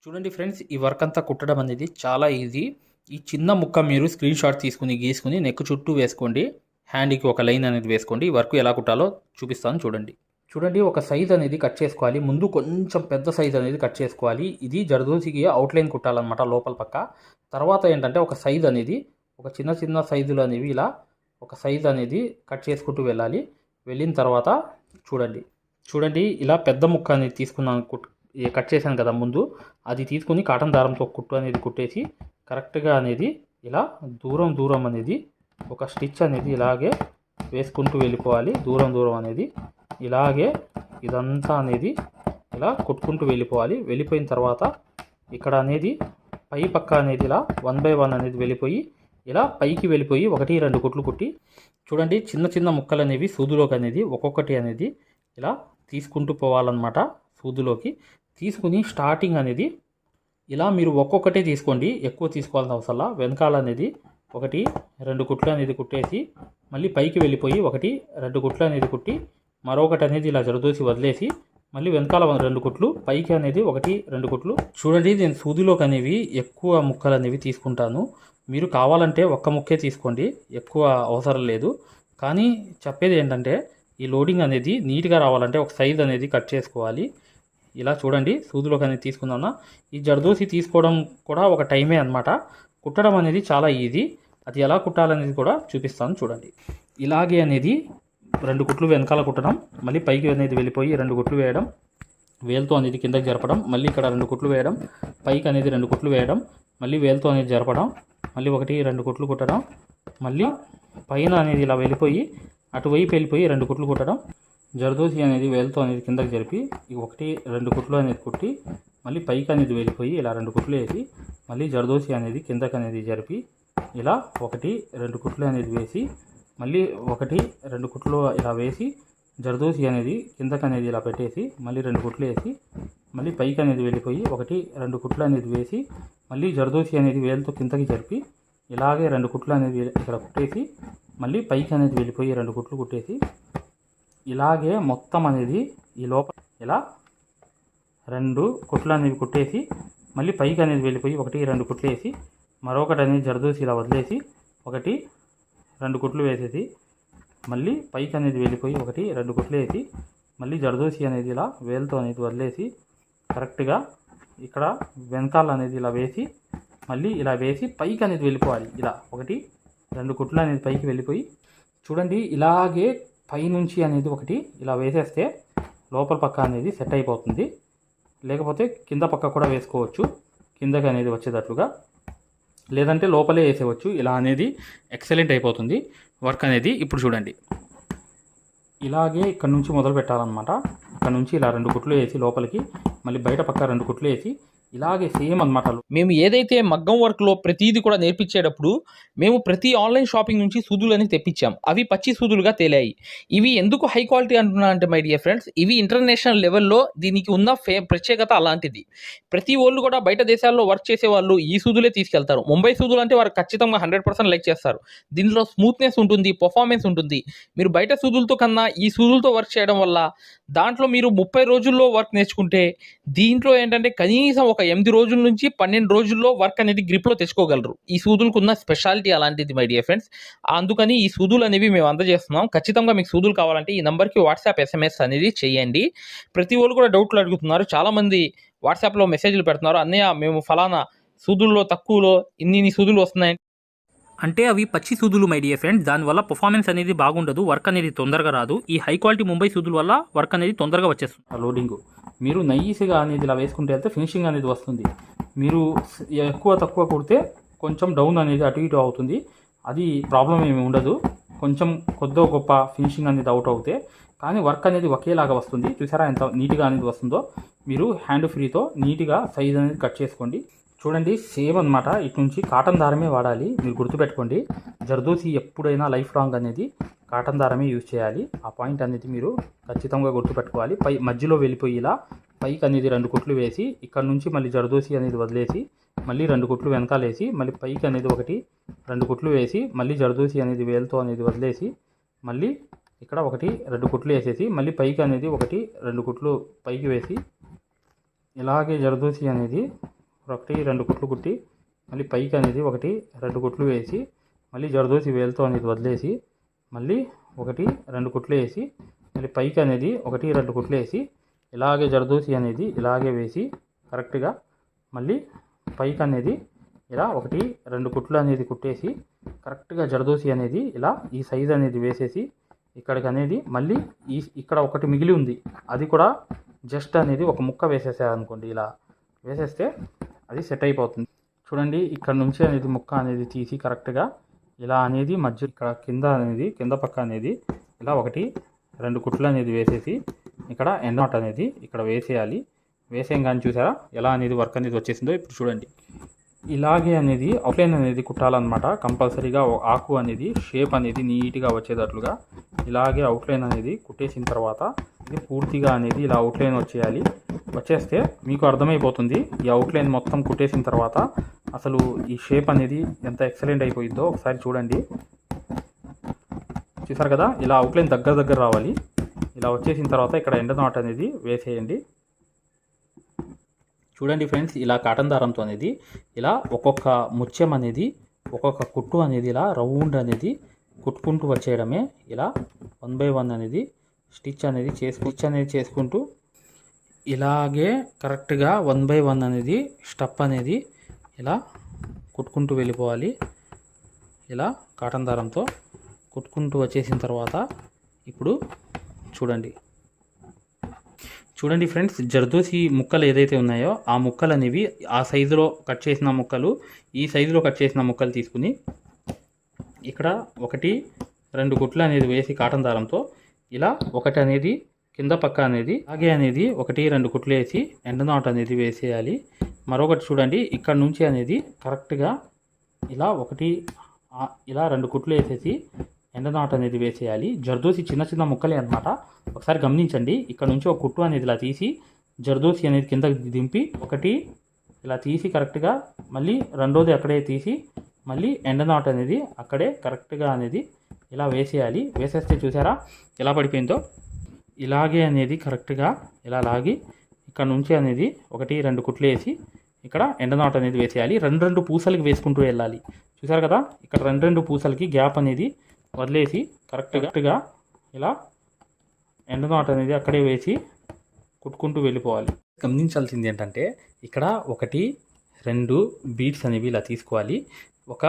చూడండి ఫ్రెండ్స్, ఈ వర్క్ అంతా కుట్టడం అనేది చాలా ఈజీ. ఈ చిన్న ముక్క మీరు స్క్రీన్ షాట్ తీసుకుని గీసుకుని నెక్ చుట్టూ వేసుకోండి. హ్యాండ్కి ఒక లైన్ అనేది వేసుకోండి. ఈ వర్క్ ఎలా కుట్టాలో చూపిస్తాను చూడండి. చూడండి, ఒక సైజ్ అనేది కట్ చేసుకోవాలి. ముందు కొంచెం పెద్ద సైజ్ అనేది కట్ చేసుకోవాలి. ఇది జర్దోసికి అవుట్లైన్ కుట్టాలన్నమాట లోపల పక్క. తర్వాత ఏంటంటే ఒక సైజ్ అనేది ఒక చిన్న చిన్న సైజులు అనేవి ఇలా ఒక సైజ్ అనేది కట్ చేసుకుంటూ వెళ్ళాలి. వెళ్ళిన తర్వాత చూడండి చూడండి ఇలా పెద్ద ముక్క అనేది తీసుకున్నాను, కట్ చేశాను కదా ముందు. అది తీసుకుని కాటన్ దారంతో కుట్టు అనేది కుట్టేసి కరెక్ట్గా అనేది ఇలా దూరం దూరం అనేది ఒక స్టిచ్ అనేది ఇలాగే వేసుకుంటూ వెళ్ళిపోవాలి. దూరం దూరం అనేది ఇలాగే ఇదంతా అనేది ఇలా కుట్టుకుంటూ వెళ్ళిపోవాలి. వెళ్ళిపోయిన తర్వాత ఇక్కడ అనేది పై పక్క అనేది ఇలా 1 by 1 అనేది వెళ్ళిపోయి ఇలా పైకి వెళ్ళిపోయి 1-2 కుట్లు కుట్టి చూడండి. చిన్న చిన్న ముక్కలు అనేవి సూదులోకి అనేది ఒక్కొక్కటి అనేది ఇలా తీసుకుంటూ పోవాలన్నమాట. సూదులోకి తీసుకుని స్టార్టింగ్ అనేది ఇలా మీరు ఒక్కొక్కటే తీసుకోండి, ఎక్కువ తీసుకోవాల్సిన అవసరంలా. వెనకాల అనేది 1-2 కుట్లు అనేది కుట్టేసి మళ్ళీ పైకి వెళ్ళిపోయి 1-2 కుట్లు అనేది కుట్టి మరొకటి అనేది ఇలా జరదోసి వదిలేసి మళ్ళీ వెనకాల 2 కుట్లు పైకి అనేది 1-2 కుట్లు. చూడండి, నేను సూదిలోకి అనేవి ఎక్కువ ముక్కలు అనేవి తీసుకుంటాను. మీరు కావాలంటే ఒక్క ముక్కే తీసుకోండి, ఎక్కువ అవసరం లేదు. కానీ చెప్పేది ఏంటంటే ఈ లోడింగ్ అనేది నీట్గా రావాలంటే ఒక సైజ్ అనేది కట్ చేసుకోవాలి. ఇలా చూడండి, సూదిలోకి అనేది తీసుకుందామన్నా. ఈ జర్దోసి తీసుకోవడం కూడా ఒక టైమే అనమాట. కుట్టడం అనేది చాలా ఈజీ. అది ఎలా కుట్టాలనేది కూడా చూపిస్తాను చూడండి. ఇలాగే అనేది 2 కుట్లు వెనకాల కుట్టడం, మళ్ళీ పైకి అనేది వెళ్ళిపోయి 2 కుట్లు వేయడం, వేలుతో అనేది కిందకి జరపడం, మళ్ళీ ఇక్కడ 2 కుట్లు వేయడం, పైకి అనేది 2 కుట్లు వేయడం, మళ్ళీ వేలుతో అనేది జరపడం, మళ్ళీ 1-2 కుట్లు కుట్టడం, మళ్ళీ పైన అనేది ఇలా వెళ్ళిపోయి అటువైపు వెళ్ళిపోయి 2 కుట్లు కుట్టడం, జర్దోసి అనేది వేలుతో అనేది కిందకి జరిపి 1-2 కుట్లు అనేది కుట్టి మళ్ళీ పైకి అనేది వెళ్ళిపోయి ఇలా 2 కుట్లు వేసి మళ్ళీ జర్దోసి అనేది కిందకి అనేది జరిపి ఇలా 1-2 కుట్లు అనేది వేసి మళ్ళీ 1-2 కుట్లు ఇలా వేసి జర్దోసి అనేది కిందకి అనేది ఇలా పెట్టేసి మళ్ళీ 2 కుట్లు వేసి మళ్ళీ పైకి అనేది వెళ్ళిపోయి 1-2 కుట్లు అనేది వేసి మళ్ళీ జర్దోసి అనేది వేలుతో కిందకి జరిపి ఇలాగే 2 కుట్లు అనేది ఇక్కడ కుట్టేసి మళ్ళీ పైకి అనేది వెళ్ళిపోయి 2 కుట్లు కుట్టేసి ఇలాగే మొత్తం అనేది ఈ లోపల ఇలా 2 కుట్లు అనేవి కుట్టేసి మళ్ళీ పైకి అనేది వెళ్ళిపోయి 1-2 కుట్లు వేసి మరొకటి అనేది జర్దోసి ఇలా వదిలేసి 1-2 కుట్లు వేసేసి మళ్ళీ పైకి అనేది వెళ్ళిపోయి 1-2 కుట్లు వేసి మళ్ళీ జర్దోసి అనేది ఇలా వేలుతో అనేది వదిలేసి కరెక్ట్గా ఇక్కడ వెనకాల అనేది ఇలా వేసి మళ్ళీ ఇలా వేసి పైకి అనేది వెళ్ళిపోవాలి. ఇలా 1-2 కుట్లు అనేది పైకి వెళ్ళిపోయి చూడండి, ఇలాగే పైనుంచి అనేది ఒకటి ఇలా వేసేస్తే లోపల పక్క అనేది సెట్ అయిపోతుంది. లేకపోతే కింద పక్క కూడా వేసుకోవచ్చు, కిందకి అనేది వచ్చేటట్లుగా. లేదంటే లోపలే వేసేవచ్చు. ఇలా అనేది ఎక్సలెంట్ అయిపోతుంది వర్క్ అనేది. ఇప్పుడు చూడండి, ఇలాగే ఇక్కడ నుంచి మొదలు పెట్టాలన్నమాట. ఇక్కడ నుంచి ఇలా 2 కుట్లు వేసి లోపలికి మళ్ళీ బయట పక్క 2 కుట్లు వేసి ఇలాగే సేమ్ అనమాట. మేము ఏదైతే మగ్గం వర్క్లో ప్రతిదీ కూడా నేర్పించేటప్పుడు మేము ప్రతి ఆన్లైన్ షాపింగ్ నుంచి సూదులని తెప్పించాం. అవి పచ్చి సూదులుగా తేలాయి. ఇవి ఎందుకు హై క్వాలిటీ అంటున్నా అంటే మై డియర్ ఫ్రెండ్స్, ఇవి ఇంటర్నేషనల్ లెవెల్లో దీనికి ఉన్న ప్రత్యేకత అలాంటిది. ప్రతి వాళ్ళు కూడా బయట దేశాల్లో వర్క్ చేసే వాళ్ళు ఈ సూదులే తీసుకెళ్తారు. ముంబై సూదులు అంటే వారు ఖచ్చితంగా 100% లైక్ చేస్తారు. దీనిలో స్మూత్నెస్ ఉంటుంది, పర్ఫార్మెన్స్ ఉంటుంది. మీరు బయట సూదులతో కన్నా ఈ సూదులతో వర్క్ చేయడం వల్ల దాంట్లో మీరు 30 రోజుల్లో వర్క్ నేర్చుకుంటే దీంట్లో ఏంటంటే కనీసం ఒక 8 రోజుల నుంచి 12 రోజుల్లో వర్క్ అనేది గ్రిప్లో తెచ్చుకోగలరు. ఈ సూదులకు ఉన్న స్పెషాలిటీ అలాంటిది మై డియర్ ఫ్రెండ్స్. అందుకని ఈ సూదులు అనేవి మేము అందజేస్తున్నాం. ఖచ్చితంగా మీకు సూదులు కావాలంటే ఈ నెంబర్కి వాట్సాప్ SMS అనేది చేయండి. ప్రతి వాళ్ళు కూడా డౌట్లు అడుగుతున్నారు. చాలామంది వాట్సాప్లో మెసేజ్లు పెడుతున్నారు, అన్నయ్య మేము ఫలానా సూదుల్లో తక్కువలో ఇన్ని సూదులు వస్తున్నాయి అంటే అవి పచ్చి సూదులు మై డియర్ ఫ్రెండ్స్. దానివల్ల పర్ఫార్మెన్స్ అనేది బాగుండదు, వర్క్ అనేది తొందరగా రాదు. ఈ హై క్వాలిటీ ముంబై సూదుల వల్ల వర్క్ అనేది తొందరగా వచ్చేస్తుంది. లోడింగ్ మీరు నైస్గా అనేది ఇలా వేసుకుంటే వెళ్తే ఫినిషింగ్ అనేది వస్తుంది. మీరు ఎక్కువ తక్కువ కుడితే కొంచెం డౌన్ అనేది అటు ఇటు అవుతుంది. అది ప్రాబ్లం ఏమి ఉండదు. కొంచెం కొద్దో గొప్ప ఫినిషింగ్ అనేది అవుట్ అవుతే కానీ వర్క్ అనేది ఒకేలాగా వస్తుంది. చూసారా ఎంత నీట్గా అనేది వస్తుందో. మీరు హ్యాండ్ ఫ్రీతో నీట్గా సైజ్ అనేది కట్ చేసుకోండి. చూడండి, సేమ్ అనమాట. ఇటు నుంచి కాటన్ దారమే వాడాలి, మీరు గుర్తుపెట్టుకోండి. జర్దోసి ఎప్పుడైనా లైఫ్ లాంగ్ అనేది కాటన్ దారమే యూజ్ చేయాలి. ఆ పాయింట్ అనేది మీరు ఖచ్చితంగా గుర్తుపెట్టుకోవాలి. మధ్యలో వెళ్ళిపోయి ఇలా పైకి అనేది 2 కుట్లు వేసి ఇక్కడ నుంచి మళ్ళీ జర్దోసి అనేది వదిలేసి మళ్ళీ 2 కుట్లు వెనకాల వేసి మళ్ళీ పైకి అనేది 1-2 కుట్లు వేసి మళ్ళీ జర్దోసి అనేది వేలుతో అనేది వదిలేసి మళ్ళీ ఇక్కడ 1-2 కుట్లు వేసేసి మళ్ళీ పైకి అనేది 1-2 కుట్లు పైకి వేసి ఇలాగే జర్దోసి అనేది ఒకటి 2 కుట్లు కుట్టి మళ్ళీ పైకి అనేది 1 2 కుట్లు వేసి మళ్ళీ జరదోసి వేలుతో అనేది వదిలేసి మళ్ళీ 1 2 కుట్లు వేసి మళ్ళీ పైకి అనేది 1 2 కుట్లు వేసి ఇలాగే జరదోసి అనేది ఇలాగే వేసి కరెక్ట్గా మళ్ళీ పైకి అనేది ఇలా 1 2 కుట్లు అనేది కుట్టేసి కరెక్ట్గా జరదోసి అనేది ఇలా ఈ సైజ్ అనేది వేసేసి ఇక్కడికి అనేది మళ్ళీ ఇక్కడ ఒకటి మిగిలి ఉంది, అది కూడా జస్ట్ అనేది ఒక ముక్క వేసేసారనుకోండి, ఇలా వేసేస్తే అది సెట్ అయిపోతుంది. చూడండి ఇక్కడ నుంచి అనేది ముక్క అనేది తీసి కరెక్ట్గా ఇలా అనేది మధ్య ఇక్కడ కింద పక్క అనేది ఇలా 1 2 కుట్లు అనేది వేసేసి ఇక్కడ ఎండ్ నాట్ అనేది ఇక్కడ వేసేయాలి. వేసేయం కానీ చూసారా ఎలా అనేది వర్క్ అనేది వచ్చేసిందో. ఇప్పుడు చూడండి ఇలాగే అనేది అవుట్లైన్ అనేది కుట్టాలన్నమాట. కంపల్సరీగా ఆకు అనేది షేప్ అనేది నీట్గా వచ్చేటట్లుగా ఇలాగే అవుట్లైన్ అనేది కుట్టేసిన తర్వాత ఇది పూర్తిగా అనేది ఇలా అవుట్లైన్ వచ్చేయాలి. వచ్చేస్తే మీకు అర్థమైపోతుంది ఈ అవుట్లైన్ మొత్తం కుట్టేసిన తర్వాత అసలు ఈ షేప్ అనేది ఎంత ఎక్సలెంట్ అయిపోయిందో. ఒకసారి చూడండి, చూసారు కదా ఇలా అవుట్లైన్ దగ్గర రావాలి. ఇలా వచ్చేసిన తర్వాత ఇక్కడ ఎండ్ నాట్ అనేది వేసేయండి. చూడండి ఫ్రెండ్స్, ఇలా కాటన్ దారంతో అనేది ఇలా ఒక్కొక్క ముత్యం అనేది ఒక్కొక్క కుట్టు అనేది ఇలా రౌండ్ అనేది కుట్టుకుంటూ వచ్చేయడమే. ఇలా 1 by 1 అనేది స్టిచ్ అనేది చేసుకుంటూ ఇలాగే కరెక్ట్గా 1 by 1 అనేది స్టెప్ అనేది ఇలా కుట్టుకుంటూ వెళ్ళిపోవాలి. ఇలా కాటన్ దారంతో కుట్టుకుంటూ వచ్చేసిన తర్వాత ఇప్పుడు చూడండి ఫ్రెండ్స్, జర్దోసి ముక్కలు ఏదైతే ఉన్నాయో ఆ ముక్కలు అనేవి ఆ సైజులో కట్ చేసిన ముక్కలు, ఈ సైజులో కట్ చేసిన ముక్కలు తీసుకుని ఇక్కడ 1 2 కుట్లు అనేది వేసి కాటన్ దారంతో ఇలా ఒకటి అనేది కింద పక్క అనేది అలాగే అనేది 1 2 కుట్లు వేసి ఎండ్ నాట్ అనేది వేసేయాలి. మరొకటి చూడండి ఇక్కడ నుంచి అనేది కరెక్ట్గా ఇలా ఇలా 2 కుట్లు వేసేసి ఎండ్ నాట్ అనేది వేసేయాలి. జర్దోసి చిన్న ముక్కలే అన్నమాట. ఒకసారి గమనించండి, ఇక్కడ నుంచి ఒక కుట్టు అనేది ఇలా తీసి జర్దోసి అనేది కింద దింపి 1 ఇలా తీసి కరెక్ట్గా మళ్ళీ రెండోది అక్కడే తీసి మళ్ళీ ఎండ్ నాట్ అనేది అక్కడే కరెక్ట్గా అనేది ఇలా వేసేయాలి. వేసేస్తే చూసారా ఎలా పడిపోయిందో. ఇలాగే అనేది కరెక్ట్గా ఇలా లాగి ఇక్కడ నుంచి అనేది 1 2 కుట్లు వేసి ఇక్కడ ఎండ్ నాట్ అనేది వేసేయాలి. 2 పూసలకి వేసుకుంటూ వెళ్ళాలి. చూసారు కదా ఇక్కడ 2 పూసలకి గ్యాప్ అనేది వదిలేసి కరెక్ట్గా ఇలా ఎండ్ నాట్ అనేది అక్కడే వేసి కుట్టుకుంటూ వెళ్ళిపోవాలి. గమనించాల్సింది ఏంటంటే ఇక్కడ 1 2 బీడ్స్ అనేవి ఇలా తీసుకోవాలి. ఒక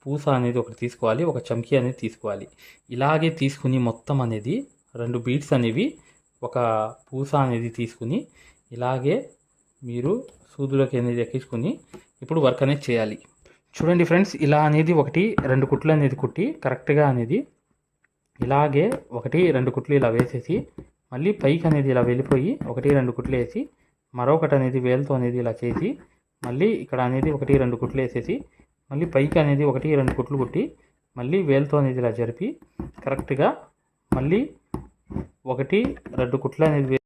పూస అనేది ఒకటి తీసుకోవాలి, ఒక చమ్కీ అనేది తీసుకోవాలి. ఇలాగే తీసుకుని మొత్తం అనేది 2 బీడ్స్ అనేవి ఒక పూస అనేది తీసుకుని ఇలాగే మీరు సూదులోకి అనేది ఎక్కించుకొని ఇప్పుడు వర్క్ అనేది చేయాలి. చూడండి ఫ్రెండ్స్, ఇలా అనేది 1 2 కుట్లు అనేది కుట్టి కరెక్ట్గా అనేది ఇలాగే 1 2 కుట్లు ఇలా వేసేసి మళ్ళీ పైకి అనేది ఇలా వెళ్ళిపోయి 1 2 కుట్లు వేసి మరొకటి అనేది వేలుతో అనేది ఇలా చేసి మళ్ళీ ఇక్కడ అనేది 1 2 కుట్లు వేసేసి మళ్ళీ పైకి అనేది 1 2 కుట్లు కుట్టి మళ్ళీ వేలుతో అనేది ఇలా జరిపి కరెక్ట్గా మళ్ళీ 1 2 కుట్లు అనేది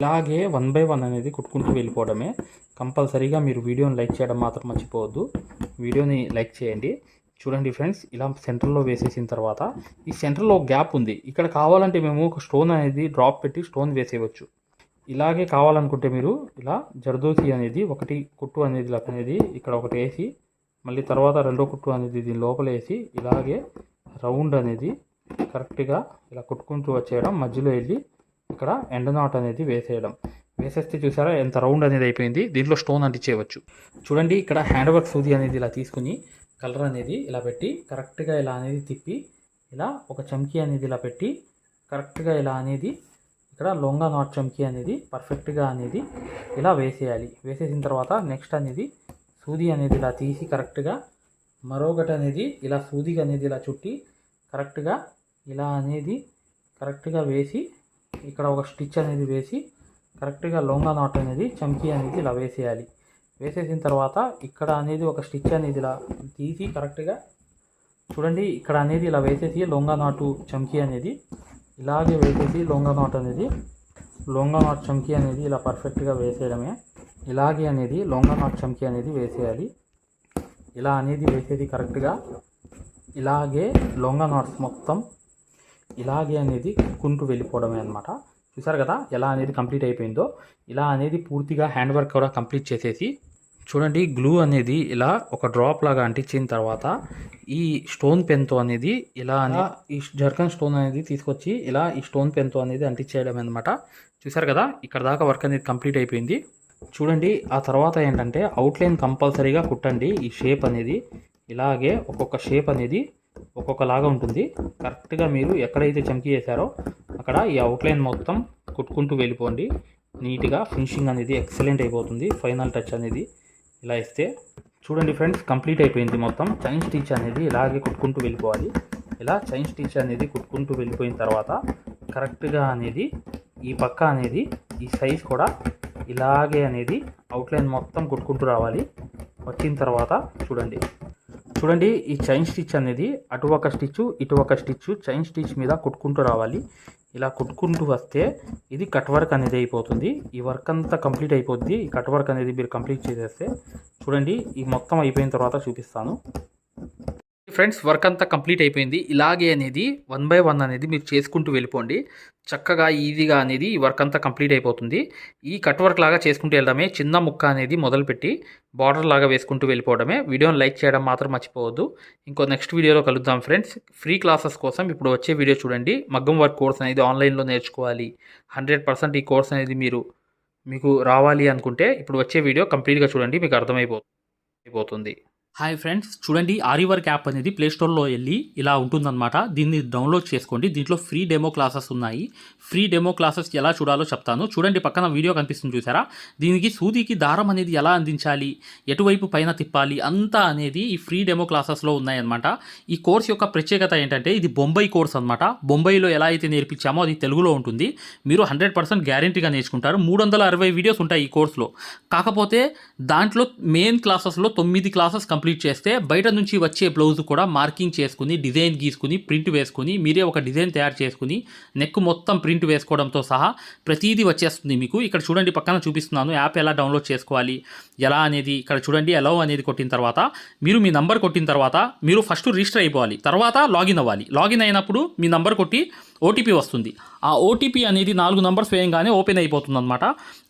ఇలాగే 1 by 1 అనేది కుట్టుకుంటూ వెళ్ళిపోవడమే. కంపల్సరీగా మీరు వీడియోని లైక్ చేయడం మాత్రం మర్చిపోవద్దు. వీడియోని లైక్ చేయండి. చూడండి ఫ్రెండ్స్, ఇలా సెంటర్లో వేసేసిన తర్వాత ఈ సెంటర్లో ఒక గ్యాప్ ఉంది. ఇక్కడ కావాలంటే మేము ఒక స్టోన్ అనేది డ్రాప్ పెట్టి స్టోన్ వేసేయవచ్చు. ఇలాగే కావాలనుకుంటే మీరు ఇలా జర్దోసి అనేది 1 కుట్టు అనేది ఇక్కడ ఒకటి వేసి మళ్ళీ తర్వాత రెండో కుట్టు అనేది దీని లోపల వేసి ఇలాగే రౌండ్ అనేది కరెక్ట్గా ఇలా కుట్టుకుంటూ వచ్చేయడం. మధ్యలో వెళ్ళి ఇక్కడ ఎండ్ నాట్ అనేది వేసేయడం. వేసేస్తే చూసారా ఎంత రౌండ్ అనేది అయిపోయింది. దీంట్లో స్టోన్ అంటించేయవచ్చు. చూడండి ఇక్కడ హ్యాండ్ వర్క్ సూది అనేది ఇలా తీసుకుని కలర్ అనేది ఇలా పెట్టి కరెక్ట్గా ఇలా అనేది తిప్పి ఇలా ఒక చమ్కీ అనేది ఇలా పెట్టి కరెక్ట్గా ఇలా అనేది ఇక్కడ లొంగా నాట్ చమ్కీ అనేది పర్ఫెక్ట్గా అనేది ఇలా వేసేయాలి. వేసేసిన తర్వాత నెక్స్ట్ అనేది సూది అనేది ఇలా తీసి కరెక్ట్గా మరొకటి అనేది ఇలా సూది అనేది ఇలా చుట్టి కరెక్ట్గా ఇలా అనేది కరెక్ట్గా వేసి ఇక్కడ ఒక స్టిచ్ అనేది వేసి కరెక్ట్గా లొంగా నాట్ అనేది చమ్కీ అనేది ఇలా వేసేయాలి. వేసేసిన తర్వాత ఇక్కడ అనేది ఒక స్టిచ్ అనేది ఇలా తీసి కరెక్ట్గా చూడండి ఇక్కడ అనేది ఇలా వేసేసి లొంగా నాటు చమ్కీ అనేది ఇలాగే వేసేసి లొంగా నాట్ చమ్కీ అనేది ఇలా పర్ఫెక్ట్గా వేసేయడమే. ఇలాగే అనేది లొంగా నాట్ చమ్కీ అనేది వేసేయాలి. ఇలా అనేది వేసేది కరెక్ట్గా ఇలాగే లొంగా నాట్స్ మొత్తం ఇలాగే అనేది కుట్టుకుంటూ వెళ్ళిపోవడమే అనమాట. చూసారు కదా ఎలా అనేది కంప్లీట్ అయిపోయిందో. ఇలా అనేది పూర్తిగా హ్యాండ్ వర్క్ కూడా కంప్లీట్ చేసేసి చూడండి, గ్లూ అనేది ఇలా ఒక డ్రాప్ లాగా అంటించిన తర్వాత ఈ స్టోన్ పెన్తో అనేది ఈ జర్కన్ స్టోన్ అనేది తీసుకొచ్చి ఇలా ఈ స్టోన్ పెన్తో అనేది అంటించేయడం అనమాట. చూసారు కదా, ఇక్కడ దాకా వర్క్ అనేది కంప్లీట్ అయిపోయింది. చూడండి, ఆ తర్వాత ఏంటంటే అవుట్లైన్ కంపల్సరీగా కుట్టండి. ఈ షేప్ అనేది ఇలాగే ఒక్కొక్క షేప్ అనేది ఒక్కొక్కలాగా ఉంటుంది. కరెక్ట్గా మీరు ఎక్కడైతే చమ్కీ చేశారో అక్కడ ఈ అవుట్లైన్ మొత్తం కుట్టుకుంటూ వెళ్ళిపోండి. నీట్గా ఫినిషింగ్ అనేది ఎక్సలెంట్ అయిపోతుంది. ఫైనల్ టచ్ అనేది ఇలా ఇస్తే చూడండి ఫ్రెండ్స్, కంప్లీట్ అయిపోయింది మొత్తం. చైన్ స్టిచ్ అనేది ఇలాగే కుట్టుకుంటూ వెళ్ళిపోవాలి. ఇలా చైన్ స్టిచ్ అనేది కుట్టుకుంటూ వెళ్ళిపోయిన తర్వాత కరెక్ట్గా అనేది ఈ పక్క అనేది ఈ సైజ్ కూడా ఇలాగే అనేది అవుట్లైన్ మొత్తం కుట్టుకుంటూ రావాలి. వచ్చిన తర్వాత చూడండి ఈ చైన్ స్టిచ్ అనేది అటు ఒక స్టిచ్చు ఇటు ఒక స్టిచ్చు చైన్ స్టిచ్ మీద కుట్టుకుంటూ రావాలి. ఇలా కుట్టుకుంటూ వస్తే ఇది కట్ వర్క్ అనేది అయిపోతుంది. ఈ వర్క్ అంతా కంప్లీట్ అయిపోద్ది. ఈ కట్ వర్క్ అనేది మీరు కంప్లీట్ చేసేస్తే చూడండి, ఈ మొత్తం అయిపోయిన తర్వాత చూపిస్తాను. ఫ్రెండ్స్, వర్క్ అంతా కంప్లీట్ అయిపోయింది. ఇలాగే అనేది 1 by 1 అనేది మీరు చేసుకుంటూ వెళ్ళిపోండి. చక్కగా ఈజీగా అనేది ఈ వర్క్ అంతా కంప్లీట్ అయిపోతుంది. ఈ కట్ వర్క్ లాగా చేసుకుంటూ వెళ్ళడమే. చిన్న ముక్క అనేది మొదలుపెట్టి బార్డర్ లాగా వేసుకుంటూ వెళ్ళిపోవడమే. వీడియోని లైక్ చేయడం మాత్రం మర్చిపోవద్దు. ఇంకో నెక్స్ట్ వీడియోలో కలుద్దాం ఫ్రెండ్స్. ఫ్రీ క్లాసెస్ కోసం ఇప్పుడు వచ్చే వీడియో చూడండి. మగ్గం వర్క్ కోర్స్ అనేది ఆన్లైన్లో నేర్చుకోవాలి, 100% ఈ కోర్స్ అనేది మీకు రావాలి అనుకుంటే ఇప్పుడు వచ్చే వీడియో కంప్లీట్గా చూడండి, మీకు అర్థమైపోతుంది. హాయ్ ఫ్రెండ్స్, చూడండి, ఆరివర్క్ యాప్ అనేది ప్లేస్టోర్లో వెళ్ళి ఇలా ఉంటుందన్నమాట. దీన్ని డౌన్లోడ్ చేసుకోండి. దీంట్లో ఫ్రీ డెమో క్లాసెస్ ఉన్నాయి. ఫ్రీ డెమో క్లాసెస్ ఎలా చూడాలో చెప్తాను. చూడండి, పక్కన వీడియో కనిపిస్తుంది చూసారా, దీనికి సూదికి దారం అనేది ఎలా అందించాలి, ఎటువైపు పైన తిప్పాలి అంతా అనేది ఈ ఫ్రీ డెమో క్లాసెస్లో ఉన్నాయన్నమాట. ఈ కోర్స్ యొక్క ప్రత్యేకత ఏంటంటే ఇది బొంబాయి కోర్స్ అనమాట. బొంబాయిలో ఎలా అయితే నేర్పించామో అది తెలుగులో ఉంటుంది. మీరు 100% గ్యారంటీగా నేర్చుకుంటారు. 360 వీడియోస్ ఉంటాయి ఈ కోర్సులో. కాకపోతే దాంట్లో మెయిన్ క్లాసెస్లో 9 క్లాసెస్ కంప్లీట్ చేస్తే బయట నుంచి వచ్చే బ్లౌజ్ కూడా మార్కింగ్ చేసుకుని డిజైన్ గీసుకుని ప్రింట్ వేసుకుని మీరే ఒక డిజైన్ తయారు చేసుకుని నెక్ మొత్తం ప్రింట్ వేసుకోవడంతో సహా ప్రతిదీ వచ్చేస్తుంది మీకు. ఇక్కడ చూడండి, పక్కన చూపిస్తున్నాను యాప్ ఎలా డౌన్లోడ్ చేసుకోవాలి ఎలా అనేది. ఇక్కడ చూడండి, అలౌ అనేది కొట్టిన తర్వాత మీరు మీ నంబర్ కొట్టిన తర్వాత మీరు ఫస్ట్ రిజిస్టర్ అయిపోవాలి, తర్వాత లాగిన్ అవ్వాలి. లాగిన్ అయినప్పుడు మీ నంబర్ కొట్టి ఓటీపీ వస్తుంది. ఆ ఓటీపీ అనేది 4 నంబర్స్ వేయంగానే ఓపెన్ అయిపోతుంది అనమాట.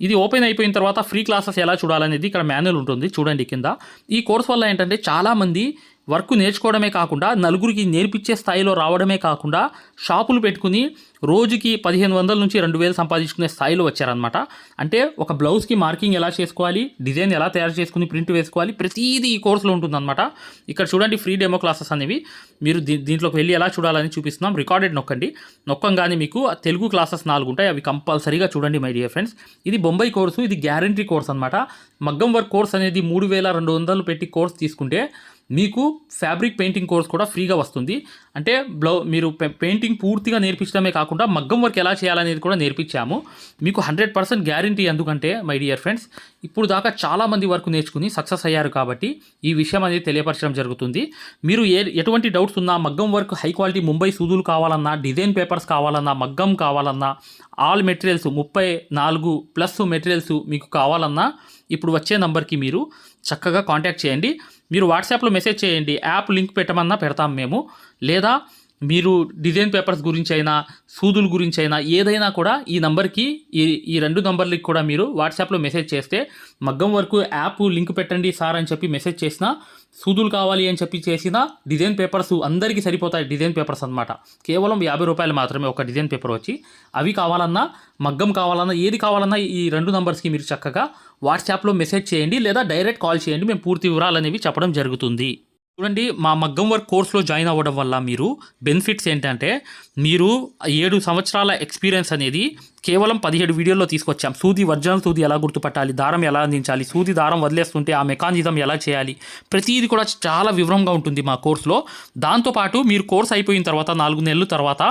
ఇది ఓపెన్ అయిపోయిన తర్వాత ఫ్రీ క్లాసెస్ ఎలా చూడాలనేది ఇక్కడ మాన్యువల్ ఉంటుంది చూడండి కింద. ఈ కోర్స్ వల్ల ఏంటంటే చాలామంది వర్క్ నేర్చుకోవడమే కాకుండా నలుగురికి నేర్పించే స్థాయిలో రావడమే కాకుండా షాపులు పెట్టుకుని రోజుకి 1500 నుంచి 2000 సంపాదించుకునే స్థాయిలో వచ్చారనమాట. అంటే ఒక బ్లౌజ్కి మార్కింగ్ ఎలా చేసుకోవాలి, డిజైన్ ఎలా తయారు చేసుకుని ప్రింట్ వేసుకోవాలి, ప్రతిదీ ఈ కోర్సులో ఉంటుందన్నమాట. ఇక్కడ చూడండి, ఫ్రీ డెమో క్లాసెస్ అనేవి మీరు దీంట్లోకి వెళ్ళి ఎలా చూడాలని చూపిస్తున్నాం. రికార్డెడ్ నొక్కంగానే మీకు తెలుగు క్లాసెస్ 4 ఉంటాయి. అవి కంపల్సరీగా చూడండి మై డియర్ ఫ్రెండ్స్. ఇది బొంబాయి కోర్సు, ఇది గ్యారంటీ కోర్స్ అనమాట. మగ్గం వర్క్ కోర్స్ అనేది 3200 పెట్టి కోర్స్ తీసుకుంటే మీకు ఫ్యాబ్రిక్ పెయింటింగ్ కోర్స్ కూడా ఫ్రీగా వస్తుంది. అంటే మీరు పెయింటింగ్ పూర్తిగా నేర్పించడమే కాకుండా మగ్గం వర్క్ ఎలా చేయాలనేది కూడా నేర్పించాము మీకు. 100% గ్యారంటీ. ఎందుకంటే మై డియర్ ఫ్రెండ్స్, ఇప్పుడు దాకా చాలామంది వర్క్ నేర్చుకుని సక్సెస్ అయ్యారు కాబట్టి ఈ విషయం అనేది తెలియపరచడం జరుగుతుంది. మీరు ఎటువంటి డౌట్స్ ఉన్నా, మగ్గం వర్క్ హై క్వాలిటీ ముంబై సూదులు కావాలన్నా, డిజైన్ పేపర్స్ కావాలన్నా, మగ్గం కావాలన్నా, ఆల్ మెటీరియల్స్ 34+ మెటీరియల్స్ మీకు కావాలన్నా ఇప్పుడు వచ్చే నంబర్కి మీరు చక్కగా కాంటాక్ట్ చేయండి. మీరు వాట్సాప్లో మెసేజ్ చేయండి, యాప్ లింక్ పెట్టమన్నా పెడతాం మేము. లేదా మీరు డిజైన్ పేపర్స్ గురించి అయినా, సూదుల గురించి అయినా ఏదైనా కూడా ఈ నంబర్కి, ఈ 2 నంబర్లకి కూడా మీరు వాట్సాప్లో మెసేజ్ చేస్తే మగ్గం వరకు యాప్ లింక్ పెట్టండి సార్ అని చెప్పి మెసేజ్ చేసినా, సూదులు కావాలి అని చెప్పి చేసిన డిజైన్ పేపర్స్ అందరికీ సరిపోతాయి. డిజైన్ పేపర్స్ అనమాట. కేవలం 50 రూపాయలు మాత్రమే ఒక డిజైన్ పేపర్ వచ్చి. అవి కావాలన్నా, మగ్గం కావాలన్నా, ఏది కావాలన్నా ఈ 2 నంబర్స్కి మీరు చక్కగా వాట్సాప్లో మెసేజ్ చేయండి, లేదా డైరెక్ట్ కాల్ చేయండి. మేము పూర్తి వివరాలు అనేవి చెప్పడం జరుగుతుంది. చూడండి, మా మగ్గం వర్క్ కోర్సులో జాయిన్ అవ్వడం వల్ల మీరు బెనిఫిట్స్ ఏంటంటే, మీరు 7 సంవత్సరాల ఎక్స్పీరియన్స్ అనేది కేవలం 17 వీడియోల్లో తీసుకొచ్చాం. సూది, ఒరిజినల్ సూది ఎలా గుర్తుపట్టాలి, దారం ఎలా అందించాలి, సూది దారం వదిలేస్తుంటే ఆ మెకానిజం ఎలా చేయాలి, ప్రతిదీ కూడా చాలా వివరంగా ఉంటుంది మా కోర్సులో. దాంతోపాటు మీరు కోర్స్ అయిపోయిన తర్వాత 4 నెలల తర్వాత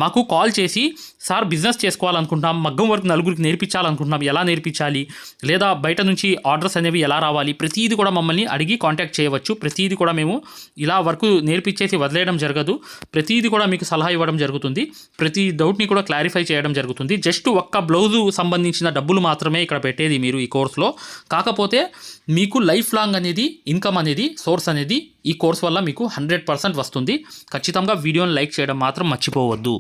మాకు కాల్ చేసి, సార్ బిజినెస్ చేసుకోవాలనుకుంటున్నాం, మగ్గం వర్క్ నలుగురికి నేర్పించాలనుకుంటున్నాం, ఎలా నేర్పించాలి, లేదా బయట నుంచి ఆర్డర్స్ అనేవి ఎలా రావాలి, ప్రతిదీ కూడా మమ్మల్ని అడిగి కాంటాక్ట్ చేయవచ్చు. ప్రతిదీ కూడా మేము ఇలా వర్క్ నేర్పించేసి వదిలేయడం జరగదు. ప్రతిదీ కూడా మీకు సలహా ఇవ్వడం జరుగుతుంది. ప్రతి డౌట్ని కూడా క్లారిఫై చేయడం జరుగుతుంది. జస్ట్ ఒక్క బ్లౌజు సంబంధించిన డబ్బులు మాత్రమే ఇక్కడ పెట్టేది మీరు ఈ కోర్సులో. కాకపోతే మీకు లైఫ్ లాంగ్ అనేది ఇన్కమ్ అనేది, సోర్స్ అనేది ఈ కోర్స్ వల్ల మీకు 100% వస్తుంది. ఖచ్చితంగా వీడియోని లైక్ చేయడం మాత్రం మర్చిపోవద్దు.